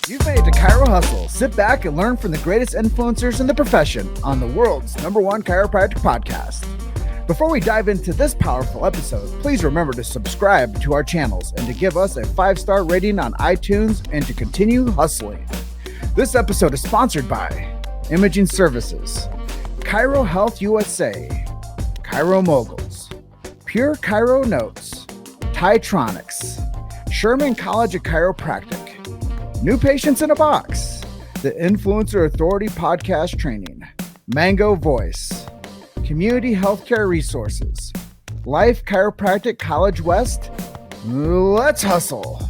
You've made it to Chiro Hustle. Sit back and learn from the greatest influencers in the profession on the world's #1 chiropractic podcast. Before we dive into this powerful episode, please remember to subscribe to our channels and to give us a 5-star rating on iTunes and to continue hustling. This episode is sponsored by Imaging Services, Chiro Health USA, Chiro Moguls, Pure Chiro Notes, Titronics, Sherman College of Chiropractic, New Patients in a Box, the Influencer Authority Podcast Training, Mango Voice, Community Healthcare Resources, Life Chiropractic College West. Let's hustle.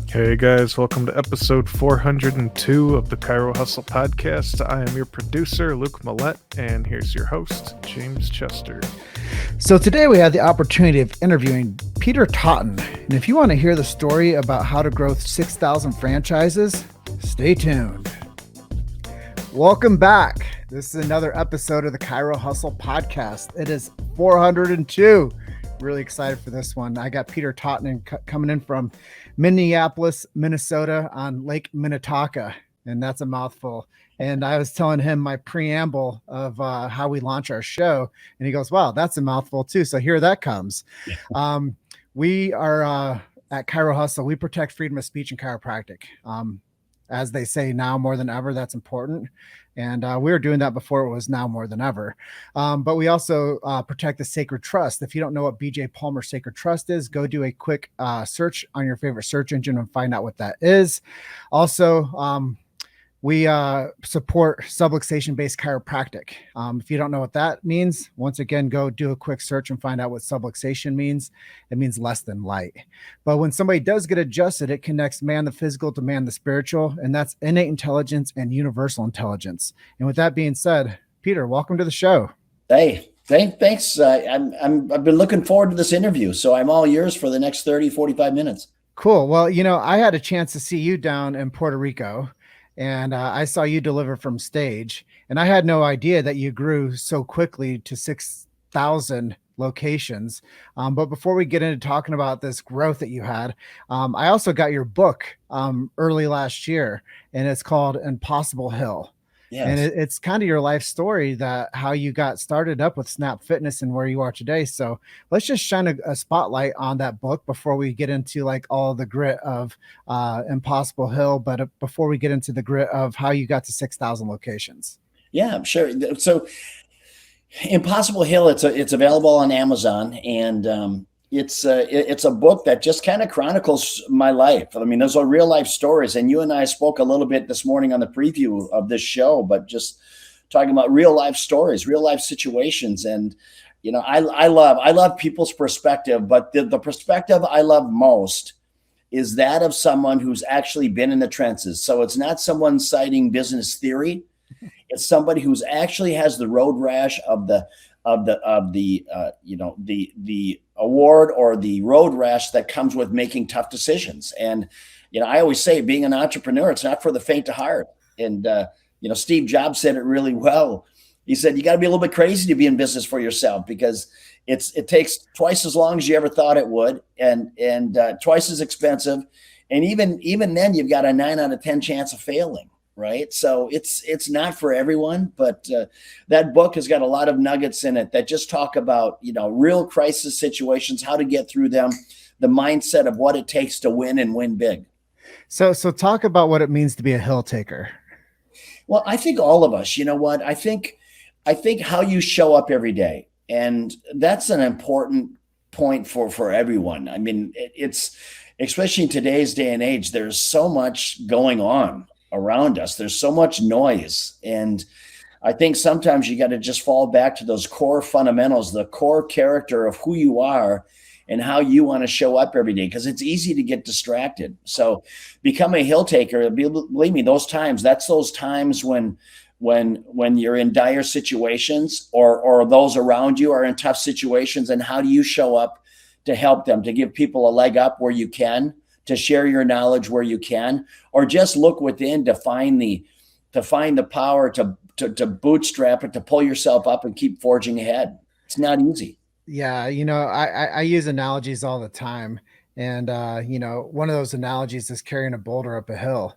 Hey guys, welcome to episode 402 of the Chiro Hustle podcast. I am your producer, Luke Millette, and here's your host, James Chester. So today we had the opportunity of interviewing Peter Taunton. And if you want to hear the story about how to grow 6,000 franchises, stay tuned. Welcome back. This is another episode of the Chiro Hustle podcast. It is 402. Really excited for this one. I got Peter Taunton coming in from Minneapolis, Minnesota on Lake Minnetonka, and that's a mouthful. And I was telling him my preamble of how we launch our show, and he goes, wow, that's a mouthful too. So here that comes. We are at Chiro Hustle. We protect freedom of speech and chiropractic. As they say now more than ever, that's important. And we were doing that before it was now more than ever. But we also protect the sacred trust. If you don't know what BJ Palmer Sacred Trust is, go do a quick search on your favorite search engine and find out what that is. Also, we support subluxation-based chiropractic. If you don't know what that means, once again, go do a quick search and find out what subluxation means. It means less than light. But when somebody does get adjusted, it connects man the physical to man the spiritual, and that's innate intelligence and universal intelligence. And with that being said, Peter, welcome to the show. Hey, thanks. I've been looking forward to this interview, so I'm all yours for the next 30, 45 minutes. Cool. Well, you know, I had a chance to see you down in Puerto Rico. And I saw you deliver from stage, and I had no idea that you grew so quickly to 6,000 locations. But before we get into talking about this growth that you had, I also got your book early last year, and it's called Impossible Hill. Yes. And it's kind of your life story, that how you got started up with Snap Fitness and where you are today. So let's just shine a spotlight on that book before we get into like all the grit of Impossible Hill. But before we get into the grit of how you got to 6,000 locations. Yeah, sure. So Impossible Hill, it's available on Amazon, and it's a book that just kind of chronicles my life. I mean, those are real life stories. And you and I spoke a little bit this morning on the preview of this show, but just talking about real life stories, real life situations. And, you know, I love people's perspective, but the perspective I love most is that of someone who's actually been in the trenches. So it's not someone citing business theory. It's somebody who's actually has the road rash of the award or the road rash that comes with making tough decisions. And, you know, I always say being an entrepreneur, it's not for the faint of heart. And, Steve Jobs said it really well. He said, you got to be a little bit crazy to be in business for yourself, because it takes twice as long as you ever thought it would, and twice as expensive. And even then you've got a 9 out of 10 chance of failing. Right. So it's not for everyone, but that book has got a lot of nuggets in it that just talk about, you know, real crisis situations, how to get through them, the mindset of what it takes to win and win big. So talk about what it means to be a hill taker. Well, I think all of us, you know what, I think how you show up every day. And that's an important point for everyone. I mean, it's especially in today's day and age, there's so much going on around us. There's so much noise. And I think sometimes you got to just fall back to those core fundamentals, the core character of who you are and how you want to show up every day, because it's easy to get distracted. So become a hill taker. Believe me, that's those times when you're in dire situations or those around you are in tough situations, and how do you show up to help them, to give people a leg up where you can, to share your knowledge where you can, or just look within to find the power to bootstrap it, to pull yourself up and keep forging ahead. It's not easy. Yeah. You know, I use analogies all the time. And, one of those analogies is carrying a boulder up a hill,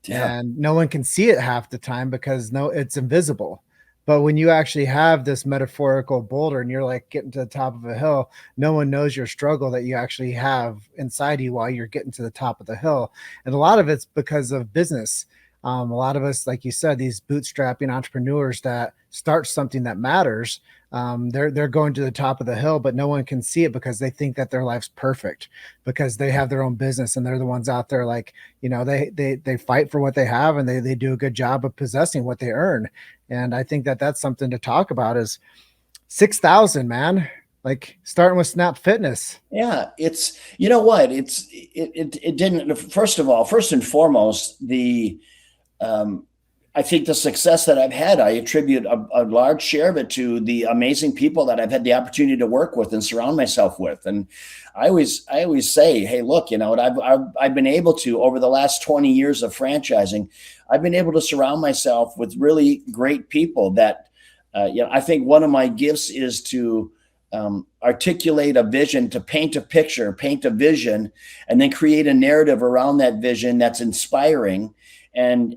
Yeah. and no one can see it half the time because it's invisible. But when you actually have this metaphorical boulder and you're like getting to the top of a hill, no one knows your struggle that you actually have inside you while you're getting to the top of the hill. And a lot of it's because of business. A lot of us, like you said, these bootstrapping entrepreneurs that start something that matters, they're going to the top of the hill, but no one can see it because they think that their life's perfect because they have their own business and they're the ones out there like, they fight for what they have, and they do a good job of possessing what they earn. And I think that that's something to talk about is 6,000, man, like starting with Snap Fitness. Yeah, it's, you know what, it didn't, first of all, first and foremost, um, I think the success that I've had, I attribute a large share of it to the amazing people that I've had the opportunity to work with and surround myself with. And I always say, hey, look, I've been able to, over the last 20 years of franchising, I've been able to surround myself with really great people that, I think one of my gifts is to articulate a vision, to paint a picture, paint a vision, and then create a narrative around that vision that's inspiring, and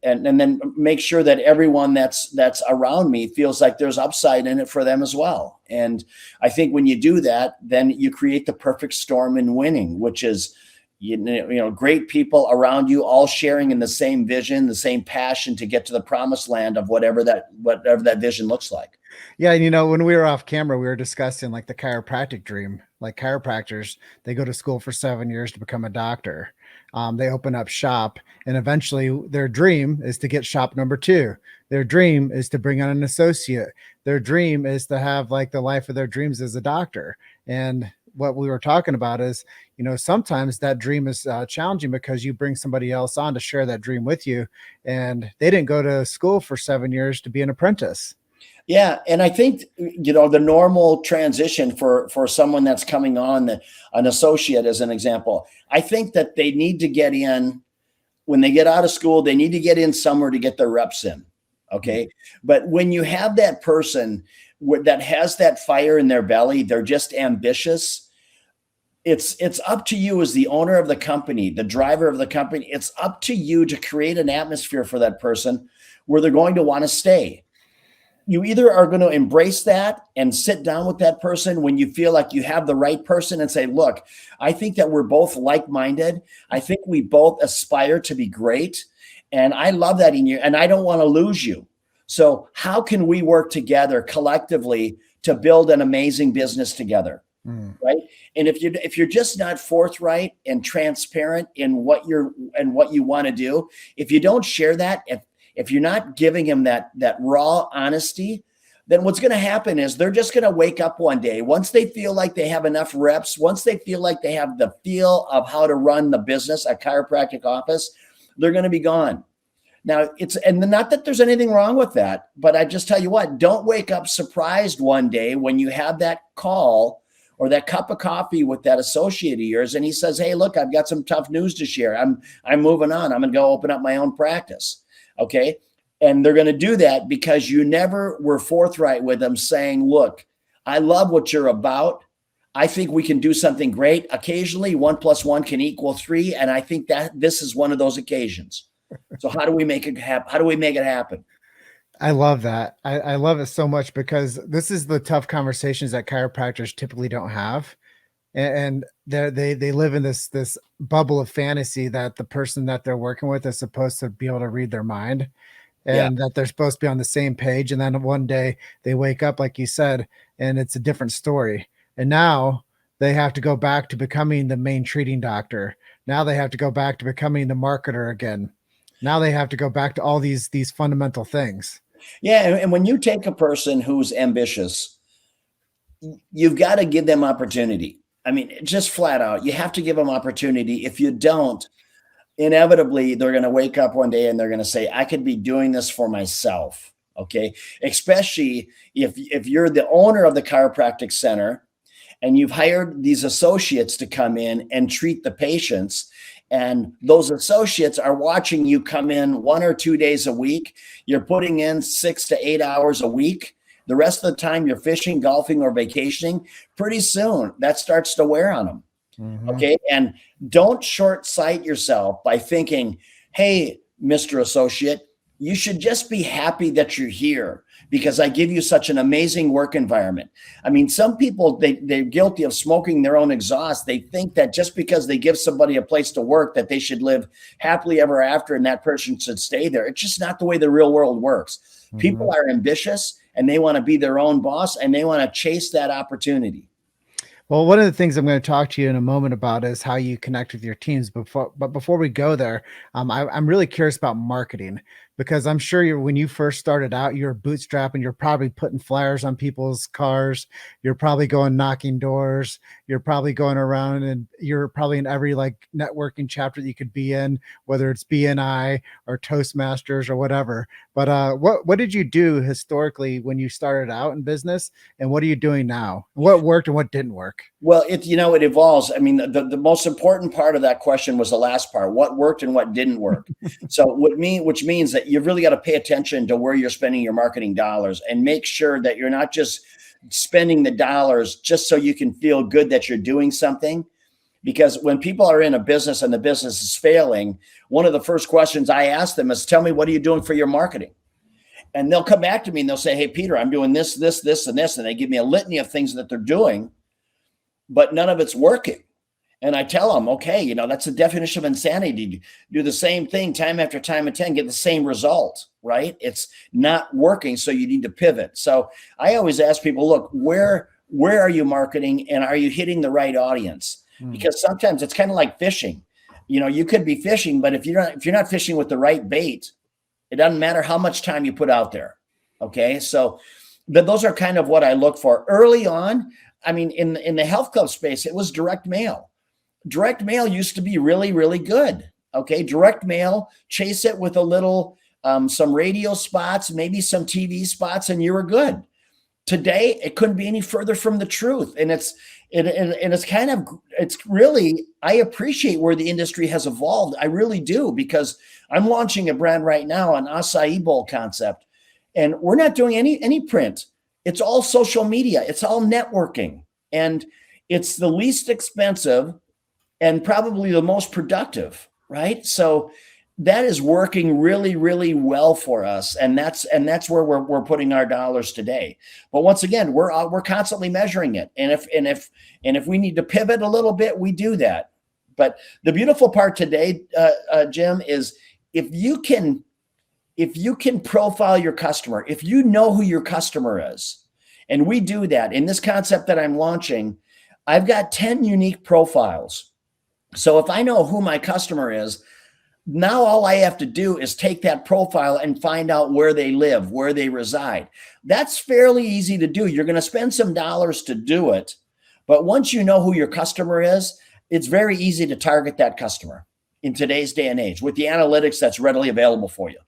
then make sure that everyone that's around me feels like there's upside in it for them as well. And I think when you do that, then you create the perfect storm in winning, which is, great people around you all sharing in the same vision, the same passion to get to the promised land of whatever that vision looks like. Yeah, and when we were off camera, we were discussing like the chiropractic dream. Like chiropractors, they go to school for 7 years to become a doctor. They open up shop, and eventually their dream is to get shop number 2. Their dream is to bring on an associate. Their dream is to have like the life of their dreams as a doctor. And what we were talking about is, sometimes that dream is challenging because you bring somebody else on to share that dream with you, and they didn't go to school for 7 years to be an apprentice. Yeah, and I think the normal transition for someone that's coming on, an associate as an example, I think that they need to get in when they get out of school. They need to get in somewhere to get their reps in. Okay, but when you have that person that has that fire in their belly, they're just ambitious. It's up to you as the owner of the company, the driver of the company. It's up to you to create an atmosphere for that person where they're going to want to stay. You either are going to embrace that and sit down with that person when you feel like you have the right person and say, look, I think that we're both like-minded. I think we both aspire to be great. And I love that in you. And I don't want to lose you. So how can we work together collectively to build an amazing business together? Right. And if you're just not forthright and transparent in what you want to do, if you don't share that, if you're not giving them that raw honesty, then what's going to happen is they're just going to wake up one day. Once they feel like they have enough reps, once they feel like they have the feel of how to run the business, a chiropractic office, they're going to be gone. Now, and not that there's anything wrong with that, but I just tell you what, don't wake up surprised one day when you have that call or that cup of coffee with that associate of yours, and he says, hey, look, I've got some tough news to share. I'm moving on. I'm going to go open up my own practice. Okay. And they're going to do that because you never were forthright with them saying, look, I love what you're about. I think we can do something great. Occasionally 1 + 1 can equal 3. And I think that this is one of those occasions. So how do we make it happen? How do we make it happen? I love that. I love it so much because this is the tough conversations that chiropractors typically don't have. And they live in this bubble of fantasy that the person that they're working with is supposed to be able to read their mind, and that they're supposed to be on the same page. And then one day they wake up, like you said, and it's a different story. And now they have to go back to becoming the main treating doctor. Now they have to go back to becoming the marketer again. Now they have to go back to all these fundamental things. Yeah. And when you take a person who's ambitious, you've got to give them opportunity. I mean, just flat out, you have to give them opportunity. If you don't, inevitably, they're going to wake up one day and they're going to say, I could be doing this for myself. Okay. Especially if you're the owner of the chiropractic center and you've hired these associates to come in and treat the patients, and those associates are watching you come in 1 or 2 days a week. You're putting in 6 to 8 hours a week. The rest of the time you're fishing, golfing, or vacationing. Pretty soon that starts to wear on them. Mhm. Okay. And don't short sight yourself by thinking, hey, Mr. Associate, you should just be happy that you're here because I give you such an amazing work environment. I mean, some people, they're guilty of smoking their own exhaust. They think that just because they give somebody a place to work, that they should live happily ever after and that person should stay there. It's just not the way the real world works. People are ambitious and they want to be their own boss and they want to chase that opportunity. Well, one of the things I'm going to talk to you in a moment about is how you connect with your teams. Before we go there, I'm really curious about marketing because I'm sure when you first started out, you're bootstrapping. You're probably putting flyers on people's cars. You're probably going knocking doors. You're probably going around and you're probably in every like networking chapter that you could be in, whether it's BNI or Toastmasters or whatever. But what did you do historically when you started out in business, and what are you doing now? What worked and what didn't work? Well, it evolves. I mean, the most important part of that question was the last part: what worked and what didn't work. So, which means that you've really got to pay attention to where you're spending your marketing dollars and make sure that you're not just spending the dollars just so you can feel good that you're doing something. Because when people are in a business and the business is failing, one of the first questions I ask them is, "Tell me, what are you doing for your marketing?" And they'll come back to me and they'll say, "Hey, Peter, I'm doing this, this, this, and this," and they give me a litany of things that they're doing, but none of it's working. And I tell them, okay, that's the definition of insanity. Do the same thing time after time and 10, get the same result, right? It's not working. So you need to pivot. So I always ask people, look, where are you marketing and are you hitting the right audience? Because sometimes it's kind of like fishing. You could be fishing, but if you're not fishing with the right bait, it doesn't matter how much time you put out there. Okay. So those are kind of what I look for early on. I mean, in the health club space, it was direct mail. Direct mail used to be really, really good. Okay. Direct mail, chase it with a little, some radio spots, maybe some TV spots, and you were good. Today, it couldn't be any further from the truth. And it's really, I appreciate where the industry has evolved. I really do, because I'm launching a brand right now, an acai bowl concept, and we're not doing any print. It's all social media. It's all networking, and it's the least expensive and probably the most productive, right? So that is working really, really well for us, and that's where we're putting our dollars today. But once again, we're constantly measuring it, and if we need to pivot a little bit, we do that. But the beautiful part today, Jim, is if you can profile your customer, if you know who your customer is, and we do that in this concept that I'm launching, I've got 10 unique profiles. So if I know who my customer is, now all I have to do is take that profile and find out where they live, where they reside. That's fairly easy to do. You're going to spend some dollars to do it, but once you know who your customer is, it's very easy to target that customer in today's day and age with the analytics that's readily available for you.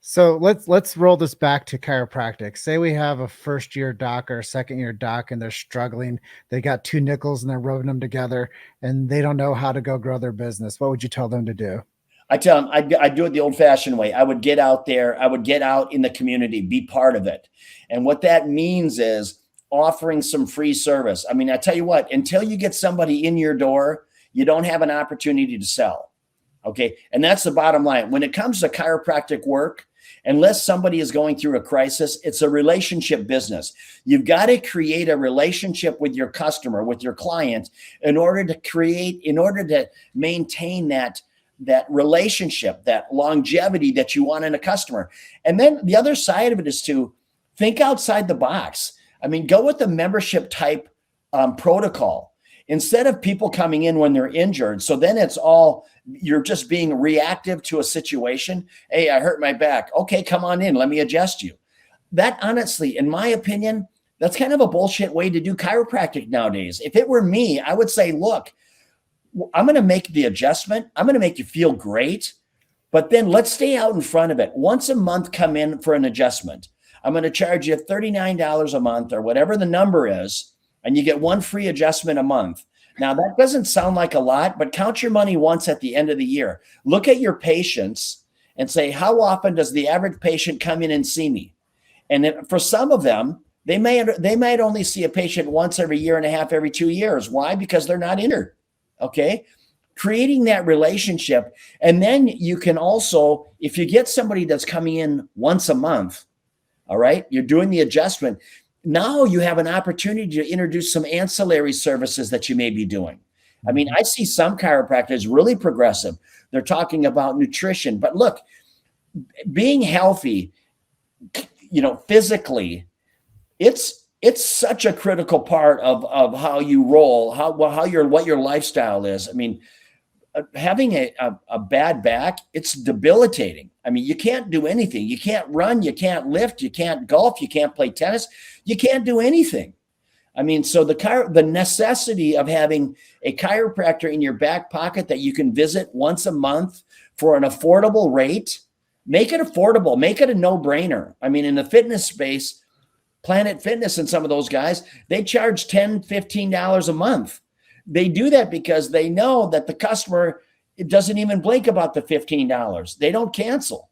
So let's roll this back to chiropractic. Say we have a first year doc or a second year doc and they're struggling. They got two nickels and they're rubbing them together and they don't know how to go grow their business. What would you tell them to do? I tell them I'd do it the old fashioned way. I would get out there. I would get out in the community, be part of it. And what that means is offering some free service. I mean, I tell you what, until you get somebody in your door, you don't have an opportunity to sell. Okay. And that's the bottom line. When it comes to chiropractic work, unless somebody is going through a crisis, it's a relationship business. You've got to create a relationship with your customer, with your client, in order to maintain that relationship, that longevity that you want in a customer. And then the other side of it is to think outside the box. I mean, go with the membership type protocol instead of people coming in when they're injured. So then you're just being reactive to a situation. Hey, I hurt my back. Okay, come on in. Let me adjust you. That honestly, in my opinion, that's kind of a bullshit way to do chiropractic nowadays. If it were me, I would say, look, I'm going to make the adjustment. I'm going to make you feel great, but then let's stay out in front of it. Once a month, come in for an adjustment. I'm going to charge you $39 a month or whatever the number is, and you get one free adjustment a month. Now, that doesn't sound like a lot, but count your money once at the end of the year. Look at your patients and say, how often does the average patient come in and see me? And for some of them, they might only see a patient once every year and a half, every 2 years. Why? Because they're not injured. Okay. Creating that relationship. And then you can also, if you get somebody that's coming in once a month, all right, you're doing the adjustment. Now you have an opportunity to introduce some ancillary services that you may be doing. I mean, I see some chiropractors really progressive. They're talking about nutrition, but look, being healthy, physically, it's such a critical part of how you roll, what your lifestyle is. I mean, having a bad back, it's debilitating. I mean, you can't do anything. You can't run, you can't lift, you can't golf, you can't play tennis, you can't do anything. I mean, so the necessity of having a chiropractor in your back pocket that you can visit once a month for an affordable rate, make it affordable, make it a no-brainer. I mean, in the fitness space, Planet Fitness and some of those guys, they charge $10, $15 a month. They do that because they know that the customer doesn't even blink about the $15. They don't cancel.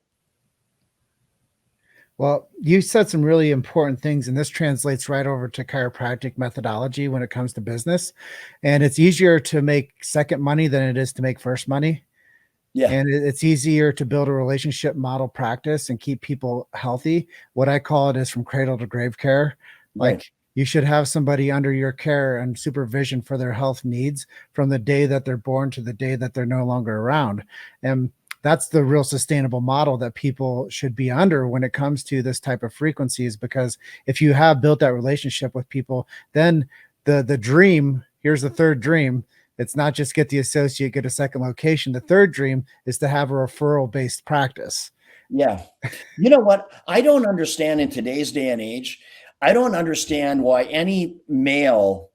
Well, you said some really important things, and this translates right over to chiropractic methodology when it comes to business. And it's easier to make second money than it is to make first money. Yeah. And it's easier to build a relationship model practice and keep people healthy. What I call it is from cradle to grave care. Like, Right. You should have somebody under your care and supervision for their health needs from the day that they're born to the day that they're no longer around. And that's the real sustainable model that people should be under when it comes to this type of frequencies, because if you have built that relationship with people, then the dream, here's the third dream. It's not just get the associate, get a second location. The third dream is to have a referral based practice. Yeah. You know what? I don't understand in today's day and age. I don't understand why any male,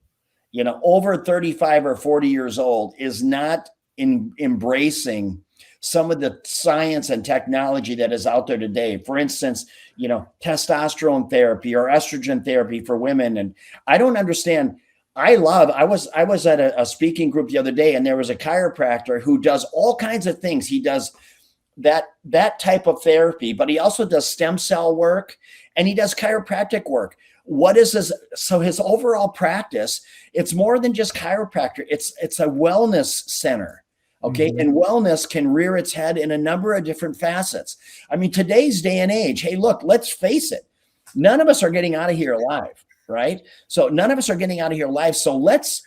over 35 or 40 years old is not embracing some of the science and technology that is out there today. For instance, testosterone therapy or estrogen therapy for women. And I don't understand. I was at a speaking group the other day, and there was a chiropractor who does all kinds of things. He does that type of therapy, but he also does stem cell work and he does chiropractic work. What is his? So his overall practice, it's more than just chiropractor. It's a wellness center. Okay. Mm-hmm. And wellness can rear its head in a number of different facets. I mean, today's day and age, hey, look, let's face it. None of us are getting out of here alive, right? So none of us are getting out of here alive. So let's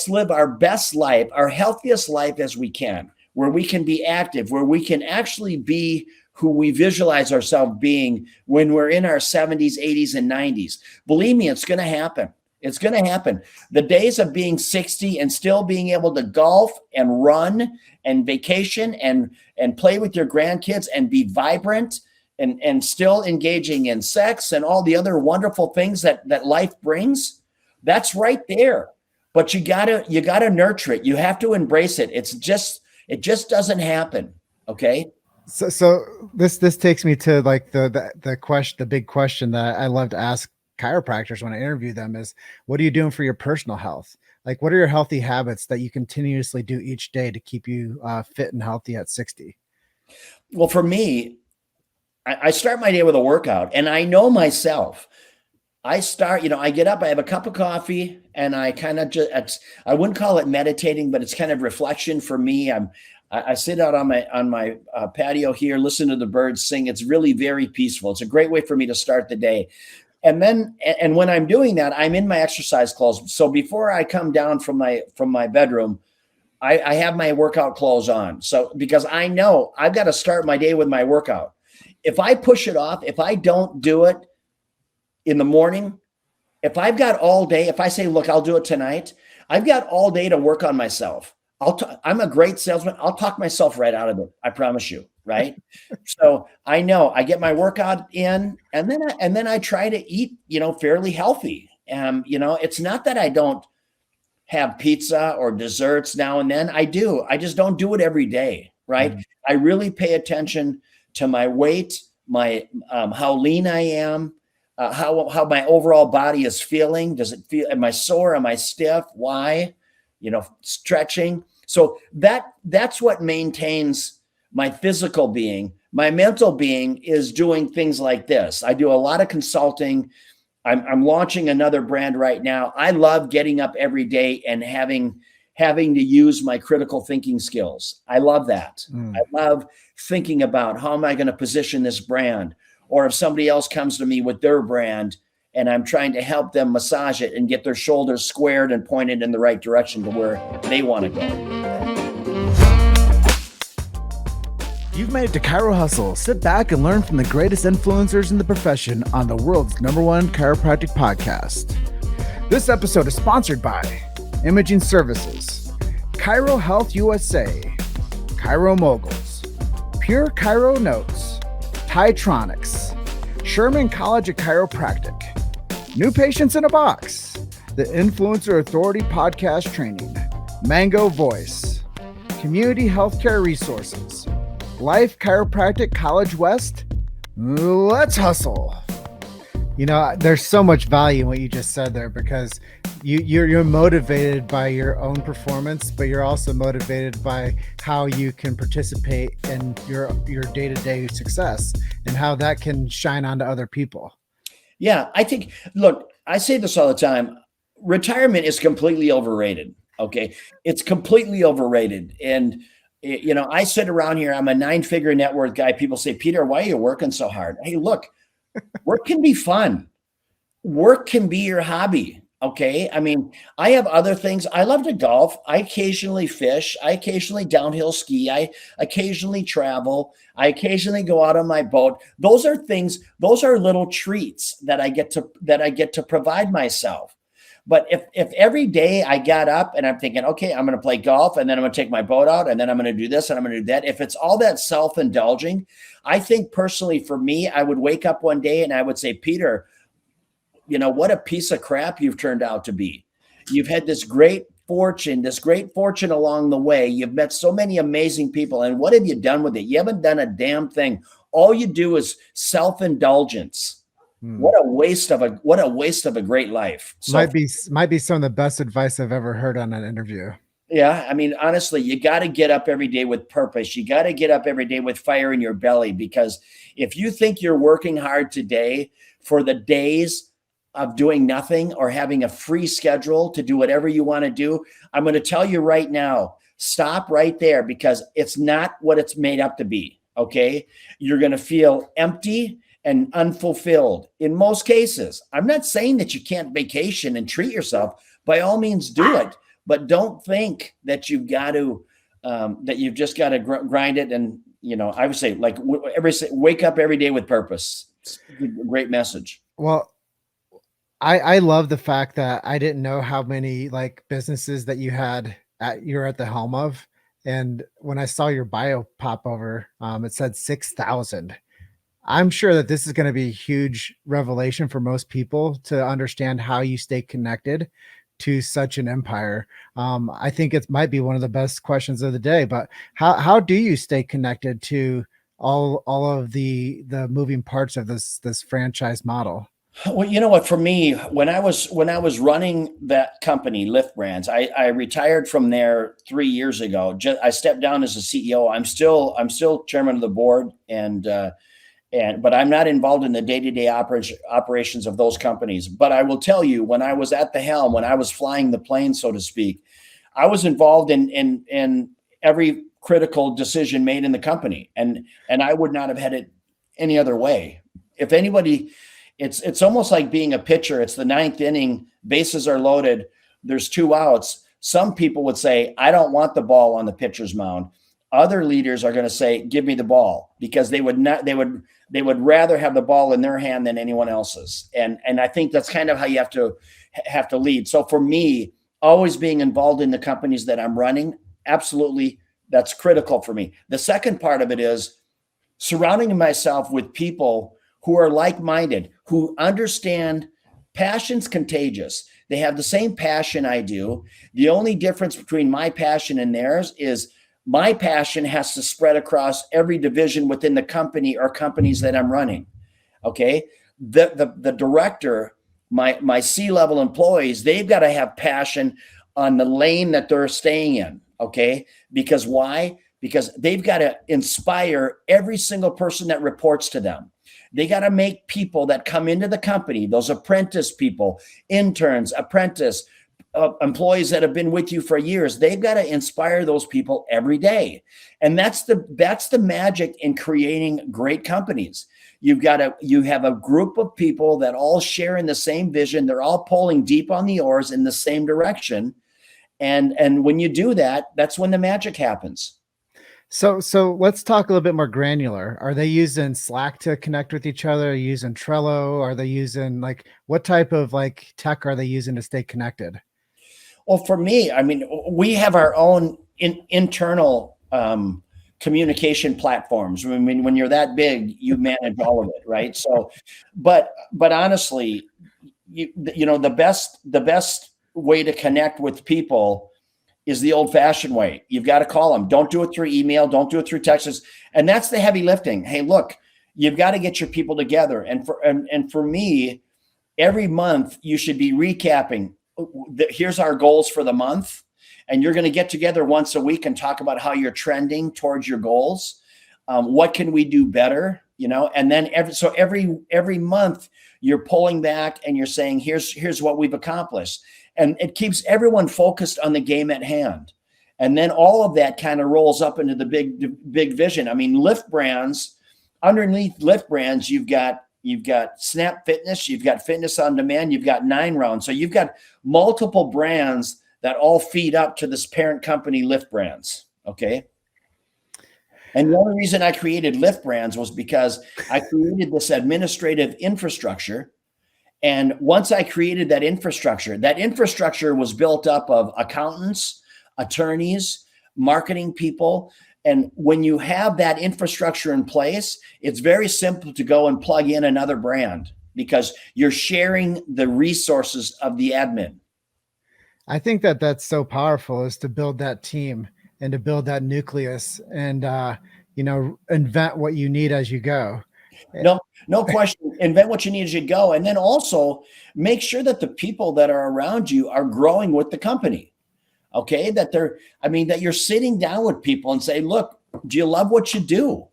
live our best life, our healthiest life as we can, where we can be active, where we can actually be who we visualize ourselves being when we're in our 70s, 80s, and 90s. Believe me, it's going to happen. It's going to happen. The days of being 60 and still being able to golf and run and vacation and play with your grandkids and be vibrant and still engaging in sex and all the other wonderful things that life brings, that's right there. But you gotta nurture it. You have to embrace it. It just doesn't happen. Okay. So this takes me to like the question, the big question that I love to ask chiropractors when I interview them is, what are you doing for your personal health? Like, what are your healthy habits that you continuously do each day to keep you fit and healthy at 60? Well, for me, I start my day with a workout, and I know myself. I start, I get up, I have a cup of coffee, and I kind of I wouldn't call it meditating, but it's kind of reflection for me. I sit out on my patio here, listen to the birds sing. It's really very peaceful. It's a great way for me to start the day. And when I'm doing that, I'm in my exercise clothes. So before I come down from my bedroom, I have my workout clothes on. So because I know I've got to start my day with my workout. If I push it off, if I don't do it in the morning, if I've got all day, if I say, look, I'll do it tonight, I've got all day to work on myself. I'm a great salesman. I'll talk myself right out of it. I promise you. Right. So I know I get my workout in, and then I try to eat, fairly healthy. It's not that I don't have pizza or desserts now and then. I do. I just don't do it every day. Right. Mm-hmm. I really pay attention to my weight, my how lean I am, how my overall body is feeling. Does it feel? Am I sore? Am I stiff? Why? Stretching. So that's what maintains my physical being. My mental being is doing things like this. I do a lot of consulting. I'm launching another brand right now. I love getting up every day and having having to use my critical thinking skills. I love that. Mm. I love thinking about how am I going to position this brand? Or if somebody else comes to me with their brand and I'm trying to help them massage it and get their shoulders squared and pointed in the right direction to where they want to go. You've made it to Chiro Hustle. Sit back and learn from the greatest influencers in the profession on the world's #1 chiropractic podcast. This episode is sponsored by Imaging Services, Chiro Health USA, Chiro Moguls, Pure Chiro Notes, Titronics, Sherman College of Chiropractic, New Patients in a Box, the Influencer Authority Podcast Training, Mango Voice, Community Healthcare Resources, Life Chiropractic College West. Let's hustle. You know, there's so much value in what you just said there, because you're motivated by your own performance, but you're also motivated by how you can participate in your day-to-day success and how that can shine onto other people. Yeah, I think, look, I say this all the time. Retirement is completely overrated. Okay. It's completely overrated. And, you know, I sit around here, I'm a 9-figure net worth guy. People say, Peter, why are you working so hard? Hey, look, work can be fun. Work can be your hobby. Okay. I mean, I have other things. I love to golf. I occasionally fish. I occasionally downhill ski. I occasionally travel. I occasionally go out on my boat. Those are things, those are little treats that I get to provide myself. But if every day I got up and I'm thinking, okay, I'm going to play golf and then I'm going to take my boat out and then I'm going to do this and I'm going to do that. If it's all that self-indulging, I think personally for me, I would wake up one day and I would say, Peter, you know, what a piece of crap you've turned out to be. You've had this great fortune along the way. You've met so many amazing people. And what have you done with it? You haven't done a damn thing. All you do is self-indulgence. What a waste of a great life. So, might be some of the best advice I've ever heard on an interview. Yeah. I mean, honestly, you got to get up every day with purpose. You got to get up every day with fire in your belly, because if you think you're working hard today for the days of doing nothing or having a free schedule to do whatever you want to do, I'm going to tell you right now, stop right there, because it's not what it's made up to be. Okay. You're going to feel empty and unfulfilled in most cases. I'm not saying that you can't vacation and treat yourself. By all means, do it, but don't think that you've got to, that you've just got to grind it. And, you know, I would say, like, wake up every day with purpose. It's a great message. Well, I love the fact that I didn't know how many like businesses that you're at the helm of. And when I saw your bio pop over, it said 6,000. I'm sure that this is going to be a huge revelation for most people to understand how you stay connected to such an empire. I think it might be one of the best questions of the day, but how do you stay connected to all of the moving parts of this franchise model? Well, you know what, for me, when I was running that company, Lift Brands, I retired from there 3 years ago. I stepped down as a CEO. I'm still chairman of the board, but I'm not involved in the day-to-day operations of those companies. But I will tell you, when I was at the helm, when I was flying the plane, so to speak, I was involved in every critical decision made in the company, and I would not have had it any other way. If anybody, it's almost like being a pitcher. It's the 9th inning, bases are loaded, there's 2 outs. Some people would say, I don't want the ball on the pitcher's mound. Other leaders are going to say, give me the ball, because they would rather have the ball in their hand than anyone else's. And I think that's kind of how you have to lead. So for me, always being involved in the companies that I'm running, absolutely, that's critical for me. The second part of it is surrounding myself with people who are like-minded, who understand passion's contagious. They have the same passion I do. The only difference between my passion and theirs is my passion has to spread across every division within the company or companies that I'm running. Okay. The director, my C-level employees, they've got to have passion on the lane that they're staying in. Okay. Because why? Because they've got to inspire every single person that reports to them. They got to make people that come into the company, those apprentice people, interns, apprentice, employees that have been with you for years. They've got to inspire those people every day. And that's the magic in creating great companies. You have a group of people that all share in the same vision. They're all pulling deep on the oars in the same direction. And when you do that, that's when the magic happens. So let's talk a little bit more granular. Are they using Slack to connect with each other? Are they using Trello? Are they using what type of tech are they using to stay connected? Well, for me, I mean, we have our own internal communication platforms. I mean, when you're that big, you manage all of it, right? So, but honestly, the best way to connect with people is the old-fashioned way. You've got to call them. Don't do it through email. Don't do it through texts. And that's the heavy lifting. Hey, look, you've got to get your people together. And for me, every month you should be recapping. Here's our goals for the month. And you're going to get together once a week and talk about how you're trending towards your goals. What can we do better? And then every month you're pulling back and you're saying, here's what we've accomplished. And it keeps everyone focused on the game at hand. And then all of that kind of rolls up into the big vision. I mean, Lift Brands, underneath Lift Brands, you've got Snap Fitness, you've got Fitness on Demand, you've got 9 Round. So you've got multiple brands that all feed up to this parent company, Lift Brands. Okay. And the only reason I created Lift Brands was because I created this administrative infrastructure. And once I created that infrastructure was built up of accountants, attorneys, marketing people. And when you have that infrastructure in place, it's very simple to go and plug in another brand because you're sharing the resources of the admin. I think that's so powerful, is to build that team and to build that nucleus and, invent what you need as you go. No question. Invent what you need as you go. And then also make sure that the people that are around you are growing with the company. Okay. That you're sitting down with people and say, look, do you love what you do?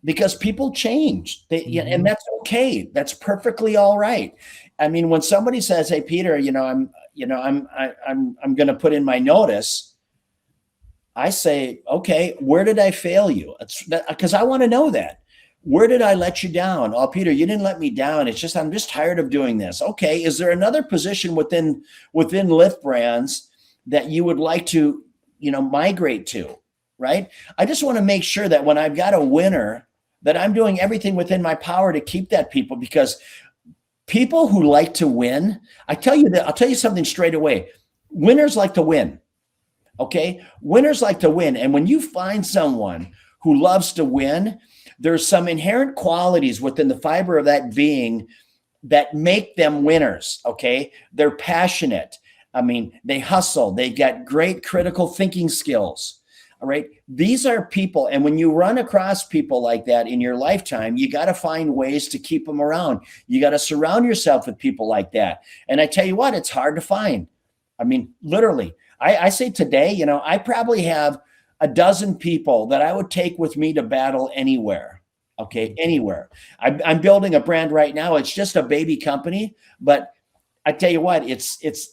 Because people change. And that's okay. That's perfectly all right. I mean, when somebody says, hey, Peter, I'm going to put in my notice. I say, okay, where did I fail you? Because I want to know that. Where did I let you down? Oh, Peter, you didn't let me down. It's just, I'm just tired of doing this. Okay. Is there another position within Lift Brands that you would like to, migrate to? Right. I just want to make sure that when I've got a winner, that I'm doing everything within my power to keep that people, because people who like to win, I'll tell you something straight away. Winners like to win. Okay. Winners like to win. And when you find someone who loves to win, there's some inherent qualities within the fiber of that being that make them winners. Okay. They're passionate. I mean, they hustle. They got great critical thinking skills. All right. These are people. And when you run across people like that in your lifetime, you got to find ways to keep them around. You got to surround yourself with people like that. And I tell you what, it's hard to find. I mean, literally, I say today, I probably have a dozen people that I would take with me to battle anywhere. Okay. Anywhere. I'm building a brand right now. It's just a baby company, but I tell you what,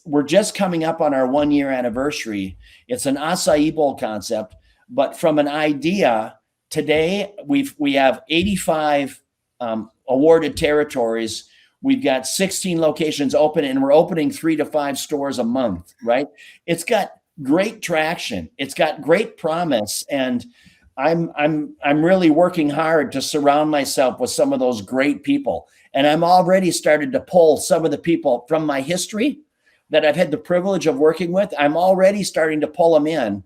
we're just coming up on our 1-year anniversary. It's an acai bowl concept, but from an idea today, we have 85 awarded territories. We've got 16 locations open, and we're opening 3 to 5 stores a month, right? It's got great traction. It's got great promise. And I'm really working hard to surround myself with some of those great people. And I'm already started to pull some of the people from my history that I've had the privilege of working with. I'm already starting to pull them in.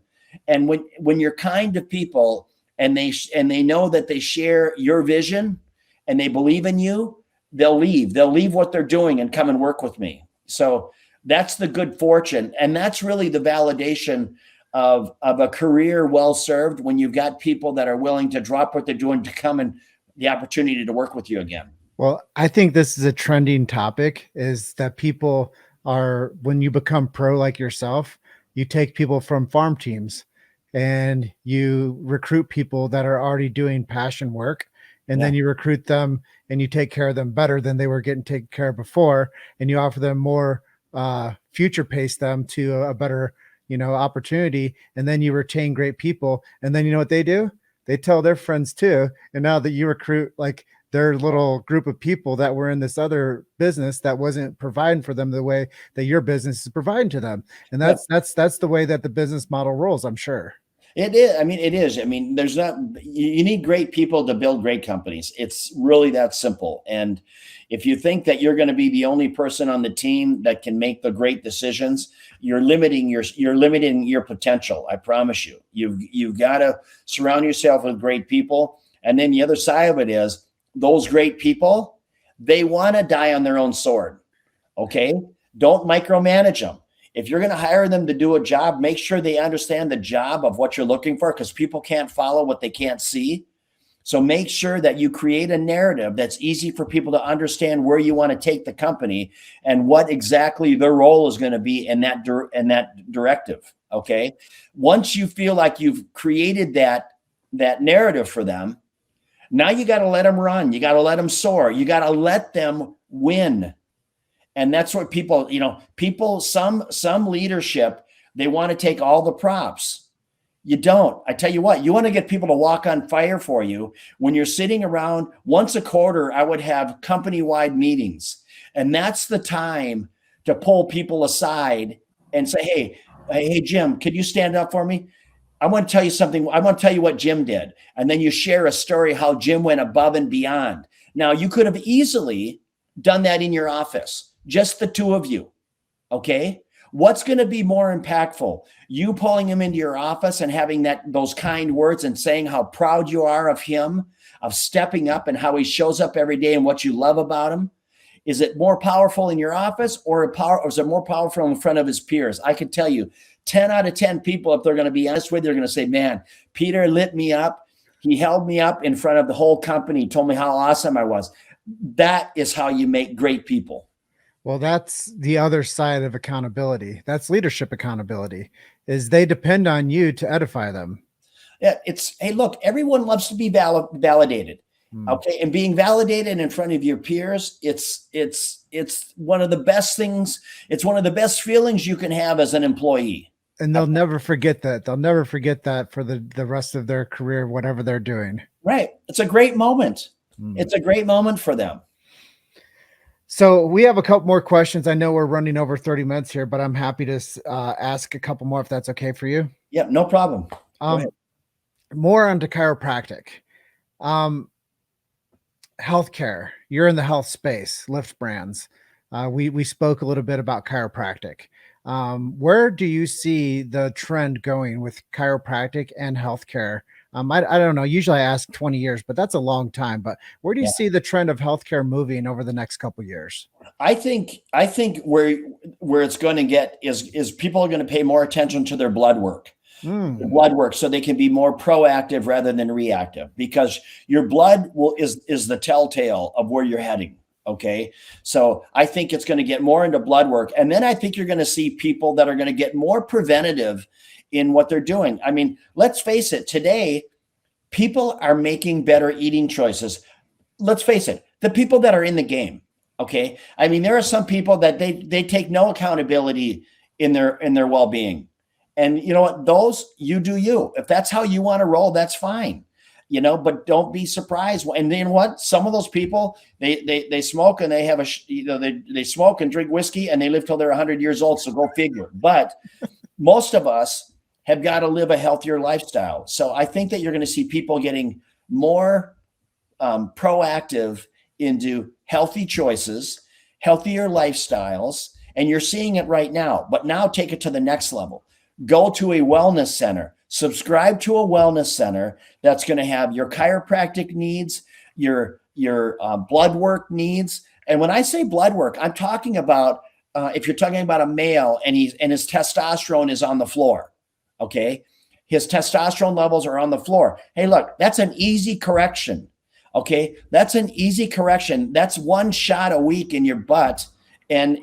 And when you're kind to people and they know that they share your vision and they believe in you, they'll leave what they're doing and come and work with me. So that's the good fortune. And that's really the validation of a career well served, when you've got people that are willing to drop what they're doing to come and the opportunity to work with you again. Well, I think this is a trending topic, is that people are, when you become pro like yourself, you take people from farm teams and you recruit people that are already doing passion work. And then you recruit them and you take care of them better than they were getting taken care of before. And you offer them more future pace them to a better, opportunity. And then you retain great people. And then you know what they do? They tell their friends too. And now that you recruit like their little group of people that were in this other business that wasn't providing for them the way that your business is providing to them. And that's the way that the business model rolls, I'm sure. It is. I mean, it is. I mean, you need great people to build great companies. It's really that simple. And if you think that you're going to be the only person on the team that can make the great decisions, you're limiting your potential. I promise you. You've got to surround yourself with great people. And then the other side of it is those great people, they want to die on their own sword. Okay? Don't micromanage them. If you're going to hire them to do a job, make sure they understand the job of what you're looking for, because people can't follow what they can't see. So make sure that you create a narrative that's easy for people to understand where you want to take the company and what exactly their role is going to be in that directive. Okay. Once you feel like you've created that narrative for them, now you got to let them run. You got to let them soar. You got to let them win. And that's what some leadership, they want to take all the props. You don't. I tell you what, you want to get people to walk on fire for you. When you're sitting around once a quarter, I would have company-wide meetings. And that's the time to pull people aside and say, hey, Jim, could you stand up for me? I want to tell you something. I want to tell you what Jim did. And then you share a story how Jim went above and beyond. Now, you could have easily done that in your office. Just the two of you. Okay. What's going to be more impactful? You pulling him into your office and having those kind words and saying how proud you are of him, of stepping up and how he shows up every day and what you love about him. Is it more powerful in your office or is it more powerful in front of his peers? I can tell you 10 out of 10 people, if they're going to be honest with you, they're going to say, man, Peter lit me up. He held me up in front of the whole company, told me how awesome I was. That is how you make great people. Well, that's the other side of accountability. That's leadership accountability, is they depend on you to edify them. Yeah, hey, look, everyone loves to be validated. Okay. And being validated in front of your peers, it's one of the best things. It's one of the best feelings you can have as an employee. And they'll never forget that. They'll never forget that for the rest of their career, whatever they're doing. Right. It's a great moment. It's a great moment for them. So we have a couple more questions. I know we're running over 30 minutes here, but I'm happy to ask a couple more if that's okay for you. Yeah, no problem. More onto chiropractic. Healthcare. You're in the health space, Lift Brands. We spoke a little bit about chiropractic. Where do you see the trend going with chiropractic and healthcare? I don't know. Usually I ask 20 years, but that's a long time. But where do you see the trend of healthcare moving over the next couple of years? I think where it's going to get is people are going to pay more attention to their blood work. Blood work, so they can be more proactive rather than reactive, because your blood is the telltale of where you're heading. Okay. So I think it's going to get more into blood work. And then I think you're going to see people that are going to get more preventative in what they're doing. I mean, let's face it, today, people are making better eating choices. Let's face it, the people that are in the game. Okay. I mean, there are some people that they take no accountability in their well-being. And you know what? Those, you do you. If that's how you want to roll, that's fine. But don't be surprised. And then what? Some of those people, they smoke and they have they smoke and drink whiskey and they live till they're 100 years old. So go figure. But most of us have got to live a healthier lifestyle. So I think that you're going to see people getting more proactive into healthy choices, healthier lifestyles. And you're seeing it right now. But now take it to the next level. Go to a wellness center. Subscribe to a wellness center that's going to have your chiropractic needs, your blood work needs. And when I say blood work, I'm talking about if you're talking about a male and his testosterone is on the floor, okay? His testosterone levels are on the floor. Hey, look, that's an easy correction, okay? That's an easy correction. That's one shot a week in your butt and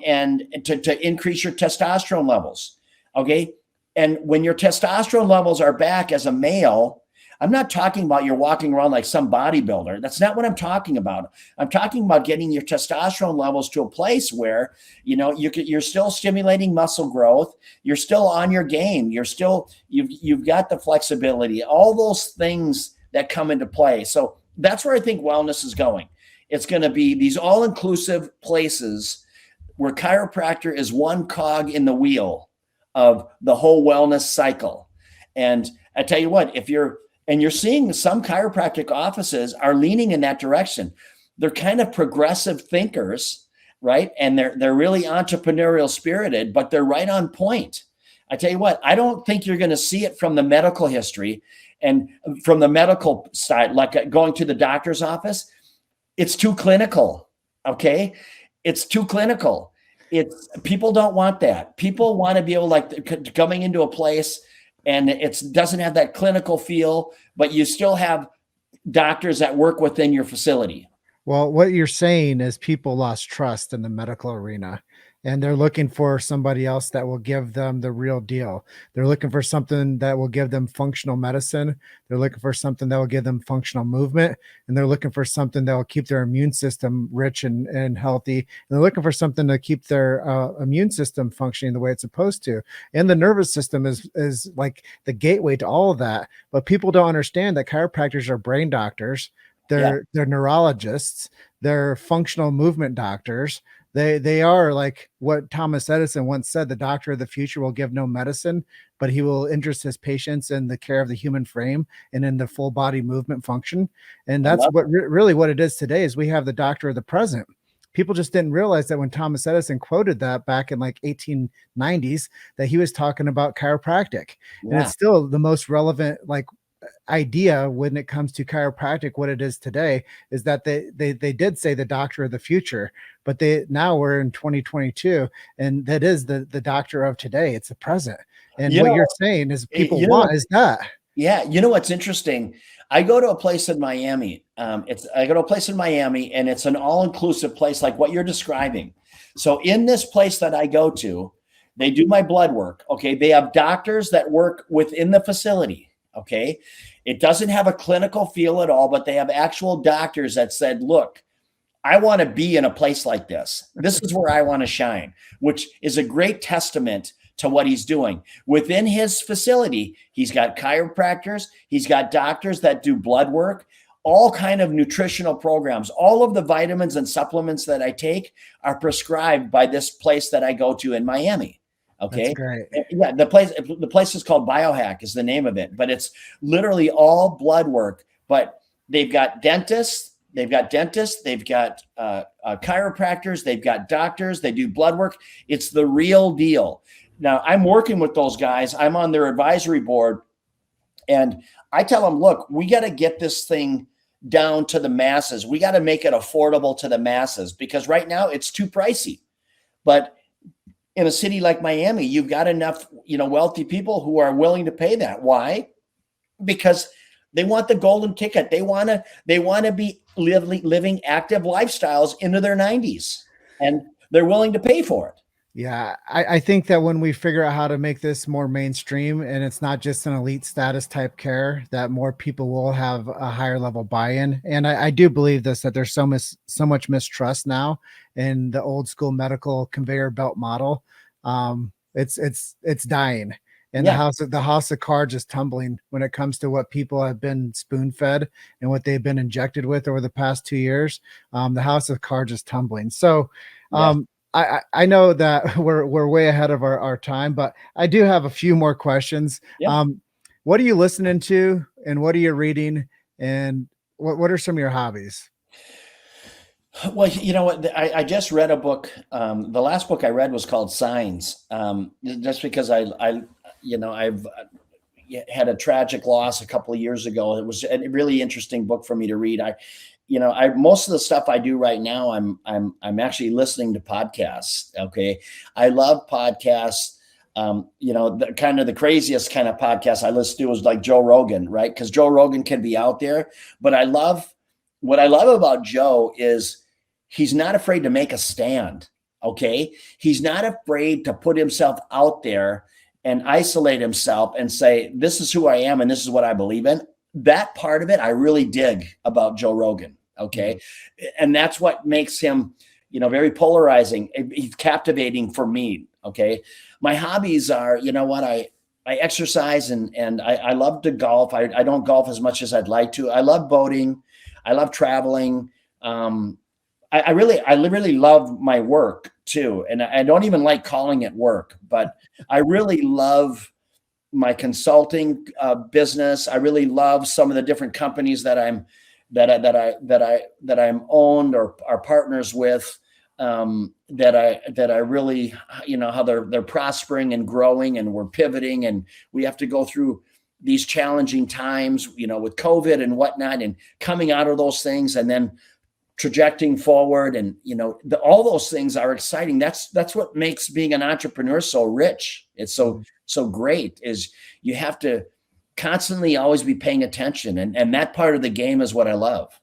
to increase your testosterone levels, okay? And when your testosterone levels are back as a male, I'm not talking about you're walking around like some bodybuilder. That's not what I'm talking about. I'm talking about getting your testosterone levels to a place where, you're still stimulating muscle growth. You're still on your game. You've got the flexibility, all those things that come into play. So that's where I think wellness is going. It's going to be these all-inclusive places where chiropractor is one cog in the wheel of the whole wellness cycle. And I tell you what, you're seeing some chiropractic offices are leaning in that direction. They're kind of progressive thinkers, right? And they're really entrepreneurial spirited, but they're right on point. I tell you what, I don't think you're going to see it from the medical history and from the medical side, like going to the doctor's office. It's too clinical. Okay. It's too clinical. People don't want that. People want to be able, like, coming into a place and it doesn't have that clinical feel, but you still have doctors that work within your facility. Well, what you're saying is people lost trust in the medical arena, and they're looking for somebody else that will give them the real deal. They're looking for something that will give them functional medicine. They're looking for something that will give them functional movement, and they're looking for something that will keep their immune system rich and healthy. And they're looking for something to keep their immune system functioning the way it's supposed to. And the nervous system is like the gateway to all of that. But people don't understand that chiropractors are brain doctors. They're neurologists. They're functional movement doctors. They are, like what Thomas Edison once said, the doctor of the future will give no medicine, but he will interest his patients in the care of the human frame and in the full body movement function. And that's really what it is today, is we have the doctor of the present. People just didn't realize that when Thomas Edison quoted that back in like 1890s, that he was talking about chiropractic. Yeah. And it's still the most relevant, like, idea when it comes to chiropractic. What it is today is that they did say the doctor of the future, but now we're in 2022, and that is the doctor of today. It's the present. And what you're saying is people want is that. Yeah. You know what's interesting? I go to a place in Miami. And it's an all-inclusive place like what you're describing. So in this place that I go to, they do my blood work. Okay. They have doctors that work within the facility. Okay. It doesn't have a clinical feel at all, but they have actual doctors that said, look, I want to be in a place like this. This is where I want to shine, which is a great testament to what he's doing. Within his facility, he's got chiropractors, he's got doctors that do blood work, all kind of nutritional programs. All of the vitamins and supplements that I take are prescribed by this place that I go to in Miami. Okay. That's great. Yeah. The place is called Biohack is the name of it, but it's literally all blood work. But they've got dentists, they've got chiropractors, they've got doctors, they do blood work. It's the real deal. Now I'm working with those guys. I'm on their advisory board, and I tell them, look, we got to get this thing down to the masses. We got to make it affordable to the masses, because right now it's too pricey. But in a city like Miami, you've got enough, wealthy people who are willing to pay that. Why? Because they want the golden ticket. They want to be living active lifestyles into their 90s, and they're willing to pay for it. Yeah, I think that when we figure out how to make this more mainstream, and it's not just an elite status type care, that more people will have a higher level buy-in. And I do believe that there's so much mistrust now in the old school medical conveyor belt model. It's dying, and the house of cards is tumbling when it comes to what people have been spoon fed and what they've been injected with over the past 2 years. The house of cards is tumbling. So, I know that we're way ahead of our time, but I do have a few more questions. Yeah. What are you listening to, and what are you reading, and what are some of your hobbies? Well, you know what? I just read a book. The last book I read was called Signs. Just because I've had a tragic loss a couple of years ago. It was a really interesting book for me to read. Most of the stuff I do right now, I'm actually listening to podcasts. Okay. I love podcasts. The craziest kind of podcast I listen to is like Joe Rogan, right? Because Joe Rogan can be out there, but what I love about Joe is he's not afraid to make a stand. Okay. He's not afraid to put himself out there and isolate himself and say, this is who I am and this is what I believe in. that part of it, I really dig about Joe Rogan. Okay. And that's what makes him, very polarizing. He's captivating for me. Okay. My hobbies are, I exercise and I love to golf. I don't golf as much as I'd like to. I love boating. I love traveling. I really love my work too. And I don't even like calling it work, but I really love my consulting business. I really love some of the different companies that I'm owned or are partners with. That I really, how they're prospering and growing, and we're pivoting, and we have to go through these challenging times, with COVID and whatnot, and coming out of those things, and then trajecting forward, and all those things are exciting. That's what makes being an entrepreneur so rich. It's so great, is you have to constantly always be paying attention, and that part of the game is what I love.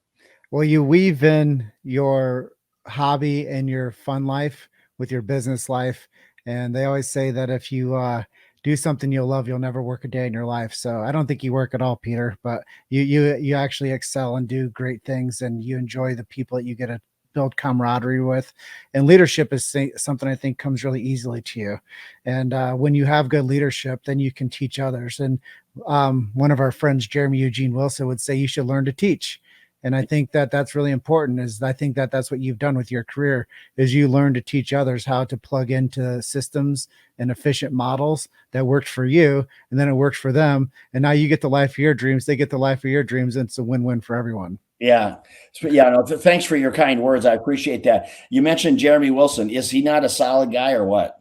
Well, you weave in your hobby and your fun life with your business life, and they always say that if you do something you'll love, you'll never work a day in your life. So I don't think you work at all, Peter, but you actually excel and do great things, and you enjoy the people that you get to build camaraderie with. And leadership is something I think comes really easily to you. And when you have good leadership, then you can teach others. And one of our friends, Jeremy Eugene Wilson, would say you should learn to teach. And I think that that's really important. I think that that's what you've done with your career, is you learn to teach others how to plug into systems and efficient models that worked for you, and then it works for them. And now you get the life of your dreams. They get the life of your dreams. And it's a win-win for everyone. Yeah. No, thanks for your kind words. I appreciate that. You mentioned Jeremy Wilson. Is he not a solid guy or what?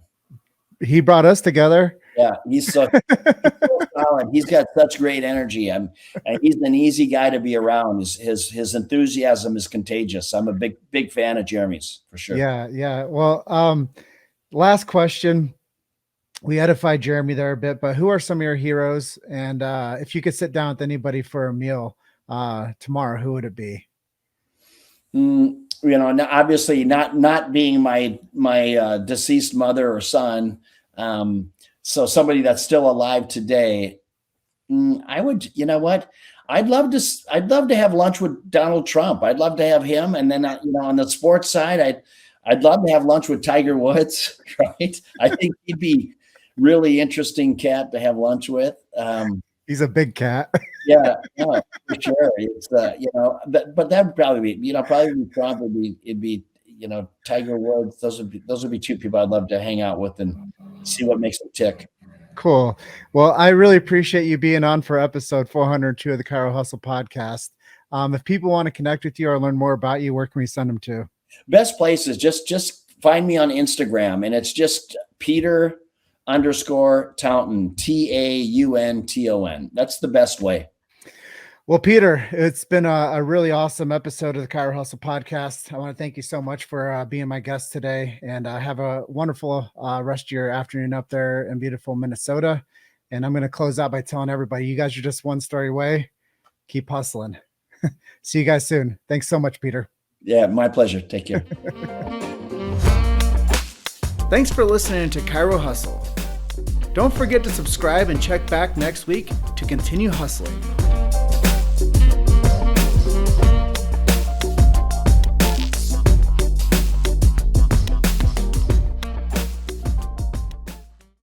He brought us together. Yeah, he's so solid. He's got such great energy, and he's an easy guy to be around. His enthusiasm is contagious. I'm a big fan of Jeremy's, for sure. Yeah. Well, last question. We edified Jeremy there a bit, but who are some of your heroes? And if you could sit down with anybody for a meal tomorrow, who would it be? Obviously not being my deceased mother or son. So somebody that's still alive today, I would, I'd love to have lunch with Donald Trump. I'd love to have him. And then, on the sports side, I'd love to have lunch with Tiger Woods. Right. I think he'd be really interesting cat to have lunch with. He's a big cat. Yeah, no, for sure. It's, but that would probably be, Trump. It'd be, Tiger Woods. Those would be two people I'd love to hang out with and see what makes them tick. Cool. Well, I really appreciate you being on for episode 402 of the Chiro Hustle podcast. If people want to connect with you or learn more about you, where can we send them to? Best place is just find me on Instagram, and it's just Peter _Taunton, TAUNTON. That's the best way. Well, Peter, it's been a really awesome episode of the Chiro Hustle podcast. I want to thank you so much for being my guest today, and have a wonderful rest of your afternoon up there in beautiful Minnesota. And I'm going to close out by telling everybody, you guys are just one story away. Keep hustling. See you guys soon. Thanks so much, Peter. Yeah, my pleasure. Take care. Thanks for listening to Chiro Hustle. Don't forget to subscribe and check back next week to continue hustling.